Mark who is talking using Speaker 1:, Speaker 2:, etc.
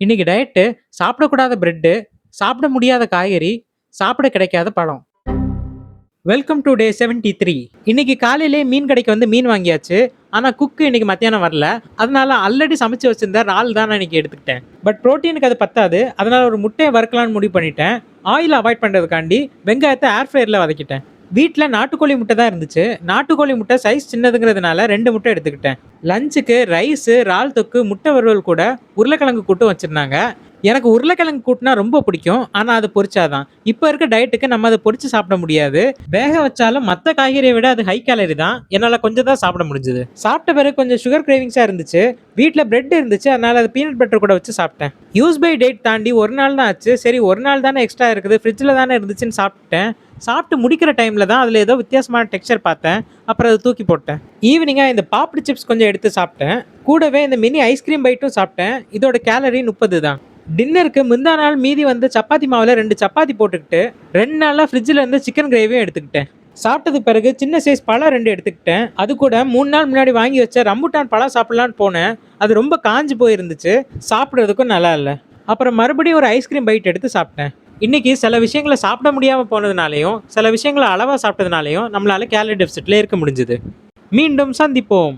Speaker 1: இன்னைக்கு diet சாப்பிடக்கூடாத bread, சாப்பிட முடியாத காய்கறி, சாப்பிட கிடைக்காத பழம். Welcome to day 73. இன்னைக்கு காலையிலே மீன் கடைக்கு வந்து மீன் வாங்கியாச்சு. ஆனா குக்கு இன்னைக்கு மத்தியானம் வரல. அதனால ஆல்ரெடி சமைச்சு வச்சிருந்த இறால் தான் நான் இன்னைக்கு எடுத்துக்கிட்டேன். பட் புரோட்டீனுக்கு அது பத்தாது. அதனால ஒரு முட்டையை வறுக்கலாம்னு முடிவு பண்ணிட்டேன். ஆயில் அவாய்ட் பண்றதுக்காண்டி வெங்காயத்தை ஏர் ஃப்ரையர்ல வதக்கிட்டேன். வீட்ல நாட்டுக்கோழி முட்டை தான் இருந்துச்சு. நாட்டுக்கோழி முட்டை சைஸ் சின்னதுங்கிறதுனால 2 முட்டை எடுத்துக்கிட்டேன். லஞ்சுக்கு ரைஸு, இறால் தொக்கு, முட்டை வறுவல் கூட உருளைக்கிழங்கு கூட்டும் வச்சிருந்தாங்க. எனக்கு உருளைக்கிழங்கு கூட்டுனா ரொம்ப பிடிக்கும். ஆனா அது பொரிச்சாதான். இப்ப இருக்க டயட்டுக்கு நம்ம அதை பொரிச்சு சாப்பிட முடியாது. வேக வச்சாலும் மத்த காய்கறியை விட அது ஹை கேலரி தான். என்னால கொஞ்சம் தான் சாப்பிட முடிஞ்சது. சாப்பிட்ட பிறகு கொஞ்சம் சுகர் கிரேவிங்ஸா இருந்துச்சு. வீட்ல பிரெட் இருந்துச்சு. அதனால அது பீனட் பட்டர் கூட வச்சு சாப்பிட்டேன். யூஸ் பை டேட் தாண்டி ஒரு நாள் தான் ஆச்சு. சரி ஒரு நாள் தானே எக்ஸ்ட்ரா இருக்குது, ஃப்ரிட்ஜில் தானே இருந்துச்சுன்னு சாப்பிட்டேன். சாப்பிட்டு முடிக்கிற டைம்ல தான் அதுல ஏதோ வித்தியாசமான டெக்ஸ்சர் பார்த்தேன். அப்புறம் அதை தூக்கி போட்டேன். ஈவினிங்கா இந்த பாப்டி சிப்ஸ் கொஞ்சம் எடுத்து சாப்பிட்டேன். கூடவே இந்த மினி ஐஸ்கிரீம் பைட்டும் சாப்பிட்டேன். இதோட கேலரி 30 தான். டின்னருக்கு முந்தா நாள் மீதி வந்து சப்பாத்தி மாவில் 2 சப்பாத்தி போட்டுக்கிட்டு 2 நாளாக ஃப்ரிட்ஜில் இருந்து சிக்கன் கிரேவியும் எடுத்துக்கிட்டேன். சாப்பிட்டதுக்கு பிறகு சின்ன சைஸ் பழம் 2 எடுத்துக்கிட்டேன். அது கூட 3 நாள் முன்னாடி வாங்கி வச்ச ரம்புட்டான் பழம் சாப்பிடலான்னு போனேன். அது ரொம்ப காஞ்சு போயிருந்துச்சு. சாப்பிட்றதுக்கும் நல்லா இல்லை. அப்புறம் மறுபடியும் ஒரு ஐஸ்கிரீம் பைட் எடுத்து சாப்பிட்டேன். இன்னைக்கு சில விஷயங்களை சாப்பிட முடியாமல் போனதுனாலையும் சில விஷயங்களை அளவாக சாப்பிட்டதுனாலையும் நம்மளால கேலரி டெபிசிட்ல இருக்க முடிஞ்சது. மீண்டும் சந்திப்போம்.